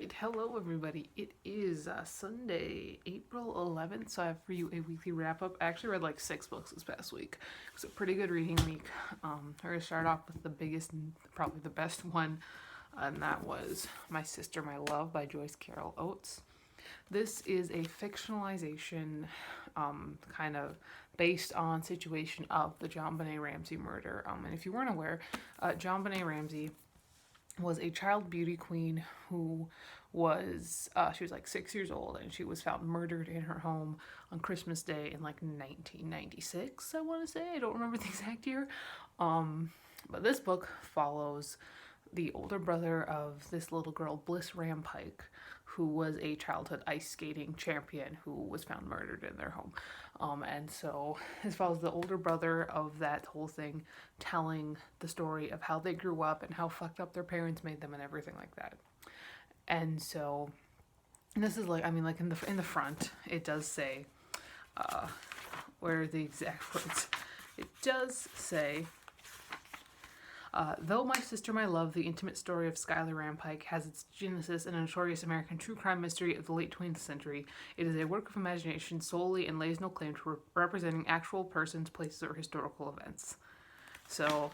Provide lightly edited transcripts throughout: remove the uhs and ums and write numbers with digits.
Alright, hello everybody. It is Sunday, April 11th, so I have for you a weekly wrap-up. I actually read like 6 books this past week. It was a pretty good reading week. We're going to start off with the biggest and probably the best one, and that was My Sister, My Love by Joyce Carol Oates. This is a fictionalization kind of based on situation of the JonBenet Ramsey murder. And if you weren't aware, JonBenet Ramsey was a child beauty queen who was she was like 6 years old, and she was found murdered in her home on Christmas Day in like 1996, I want to say. I don't remember the exact year. But this book follows the older brother of this little girl, Bliss Rampike, who was a childhood ice skating champion who was found murdered in their home. And so this follows the older brother of that whole thing, telling the story of how they grew up and how fucked up their parents made them and everything like that. And so this is like, I mean, like in the front, it does say, where are the exact words? It does say, though My Sister, My Love, the intimate story of Skylar Rampike, has its genesis in a notorious American true crime mystery of the late 20th century, it is a work of imagination solely and lays no claim to representing actual persons, places, or historical events. So,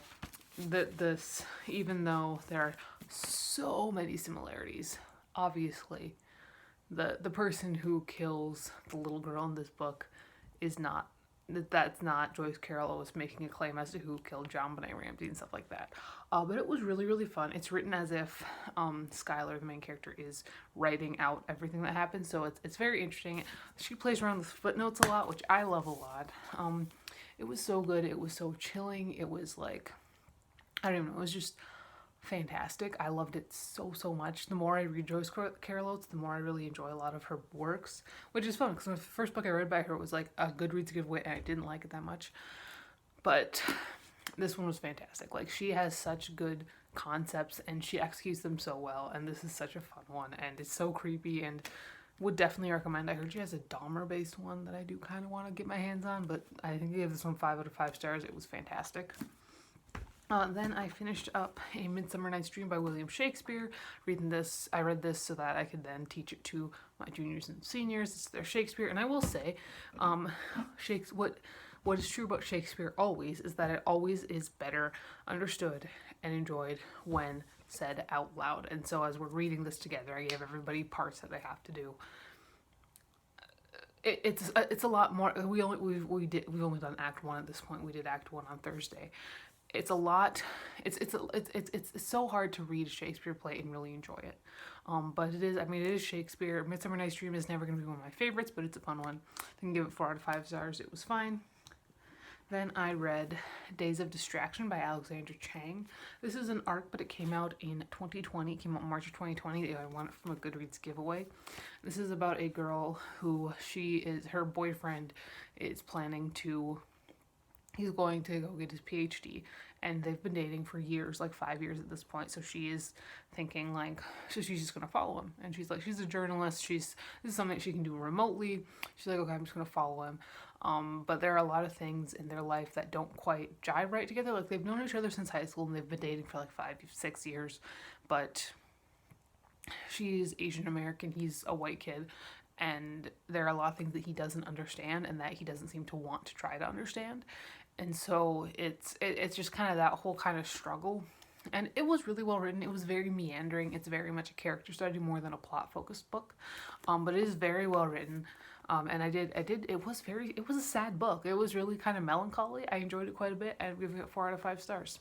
this, even though there are so many similarities, obviously, the person who kills the little girl in this book is not. That's not Joyce Carol Oates making a claim as to who killed JonBenet Ramsey and stuff like that. But it was really, really fun. It's written as if Skylar, the main character, is writing out everything that happened. So it's very interesting. She plays around with footnotes a lot, which I love a lot. It was so good. It was so chilling. It was like, I don't even know, it was just fantastic. I loved it so much. The more I read Joyce Carol Oates, the more I really enjoy a lot of her works, which is fun because the first book I read by her was like a Goodreads giveaway, and I didn't like it that much. But this one was fantastic. Like, she has such good concepts and she executes them so well, and this is such a fun one, and it's so creepy, and would definitely recommend. I heard she has a Dahmer based one that I do kind of want to get my hands on, but I think I gave this one 5 out of 5 stars. It was fantastic. Then I finished up A Midsummer Night's Dream by William Shakespeare. I read this so that I could then teach it to my juniors and seniors. It's their Shakespeare, and I will say, what is true about Shakespeare always is that it always is better understood and enjoyed when said out loud. And so as we're reading this together, I gave everybody parts that they have to do. It's a lot more. We've only done Act 1 at this point. We did Act 1 on Thursday. It's a lot. It's so hard to read a Shakespeare play and really enjoy it. But it is. I mean, it is Shakespeare. Midsummer Night's Dream is never going to be one of my favorites, but it's a fun one. I can give it 4 out of 5 stars. It was fine. Then I read Days of Distraction by Alexandra Chang. This is an arc, but it came out in 2020. It came out in March of 2020. I won it from a Goodreads giveaway. This is about a girl who her boyfriend is planning to, he's going to go get his PhD, and they've been dating for years, like 5 years at this point. So she is thinking like, so she's just gonna follow him. And she's like, she's a journalist. This is something she can do remotely. She's like, okay, I'm just gonna follow him. But there are a lot of things in their life that don't quite jive right together. Like, they've known each other since high school, and they've been dating for like 5-6 years. But she's Asian American, he's a white kid. And there are a lot of things that he doesn't understand and that he doesn't seem to want to try to understand. And so it's just kind of that whole kind of struggle. And it was really well written. It was very meandering. It's very much a character study more than a plot focused book. But it is very well written. And it was a sad book. It was really kind of melancholy. I enjoyed it quite a bit, and I'm giving it 4 out of 5 stars.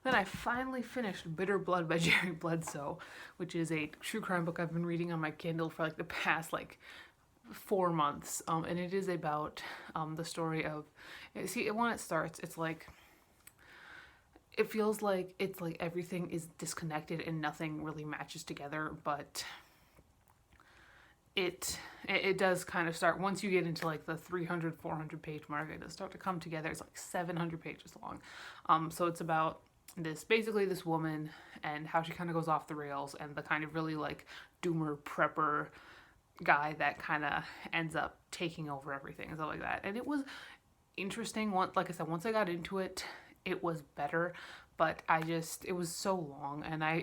Then I finally finished Bitter Blood by Jerry Bledsoe, which is a true crime book I've been reading on my Kindle for like the past 4 months. And it is about the story of, see, when it starts, it's like, it feels like it's like everything is disconnected and nothing really matches together, but it does kind of start, once you get into like the 300-400 page mark, it does start to come together. It's like 700 pages long. So it's about this woman and how she kind of goes off the rails, and the kind of really like doomer prepper guy that kind of ends up taking over everything and stuff like that. And it was interesting. Like I said, once I got into it, it was better, but it was so long, and I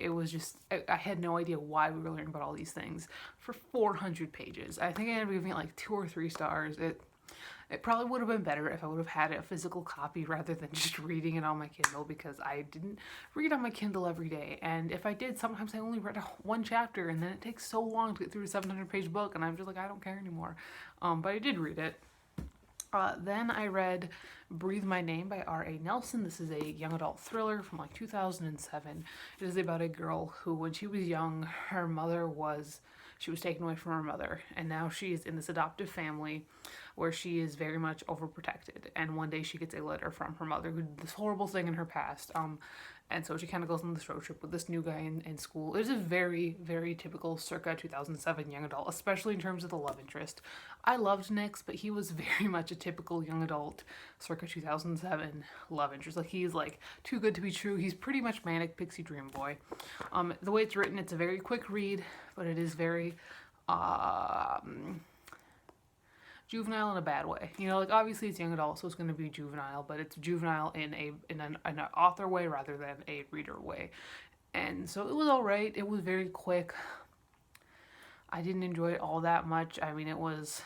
had no idea why we were learning about all these things for 400 pages. I think I ended up giving it like 2 or 3 stars. It probably would have been better if I would have had a physical copy rather than just reading it on my Kindle, because I didn't read on my Kindle every day. And if I did, sometimes I only read one chapter, and then it takes so long to get through a 700-page book, and I'm just like, I don't care anymore. But I did read it. Then I read Breathe My Name by R.A. Nelson. This is a young adult thriller from like 2007. It is about a girl who, when she was young, she was taken away from her mother, and now she is in this adoptive family where she is very much overprotected. And one day she gets a letter from her mother who did this horrible thing in her past. And so she kind of goes on this road trip with this new guy in school. It is a very, very typical circa 2007 young adult, especially in terms of the love interest. I loved Nick's, but he was very much a typical young adult circa 2007 love interest. Like, he's like too good to be true. He's pretty much manic pixie dream boy. The way it's written, it's a very quick read, but it is very juvenile in a bad way. You know, like, obviously it's young adult, so it's going to be juvenile, but it's juvenile in an author way rather than a reader way. And so it was alright. It was very quick. I didn't enjoy it all that much. I mean, it was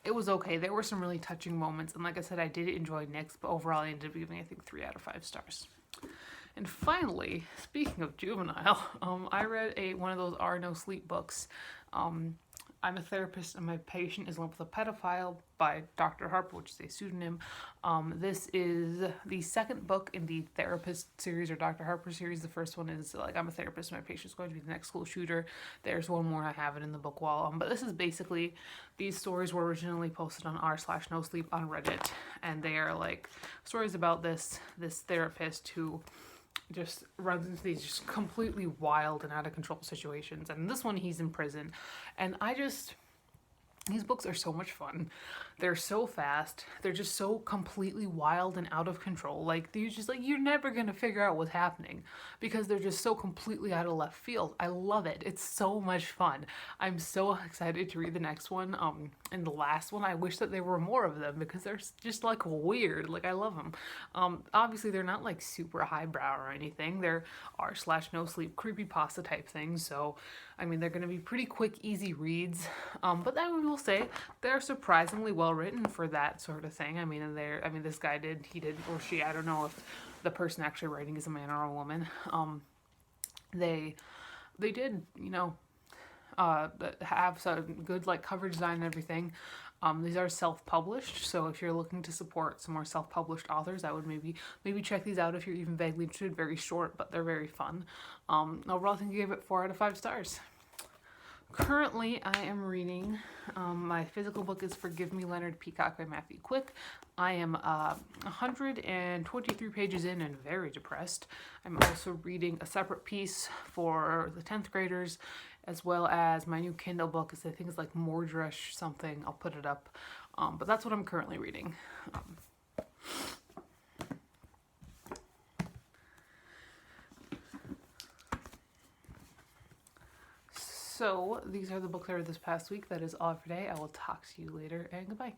okay. There were some really touching moments, and like I said, I did enjoy Nick's, but overall I ended up giving, I think, 3 out of 5 stars. And finally, speaking of juvenile, I read one of those Are No Sleep books. I'm a therapist and my patient is linked with a pedophile by Dr. Harper, which is a pseudonym. This is the second book in the therapist series, or Dr. Harper series. The first one is like, I'm a therapist and my patient is going to be the next school shooter. There's one more, I have it in the book wall. But this is basically, these stories were originally posted on r/nosleep on Reddit, and they are like stories about this therapist who just runs into these just completely wild and out of control situations. And this one, he's in prison. And these books are so much fun. They're so fast. They're just so completely wild and out of control. Like, you're never gonna figure out what's happening because they're just so completely out of left field. I love it. It's so much fun. I'm so excited to read the next one. And the last one, I wish that there were more of them because they're just like weird. Like, I love them. Obviously they're not like super highbrow or anything. They're r/no sleep creepypasta type things. So, I mean, they're gonna be pretty quick, easy reads. But I will say they're surprisingly well written for that sort of thing. I mean, this guy he did, or she, I don't know if the person actually writing is a man or a woman. They did, you know, have some good like cover design and everything. These are self-published, so if you're looking to support some more self-published authors, I would maybe check these out if you're even vaguely interested. Very short, but they're very fun. Overall, I think I gave it 4 out of 5 stars. Currently, I am reading, my physical book is Forgive Me, Leonard Peacock by Matthew Quick. I am 123 pages in and very depressed. I'm also reading a separate piece for the 10th graders, as well as my new Kindle book. I think it's like Mordresh something. I'll put it up. But that's what I'm currently reading. So these are the books I read this past week. That is all for today. I will talk to you later, and goodbye.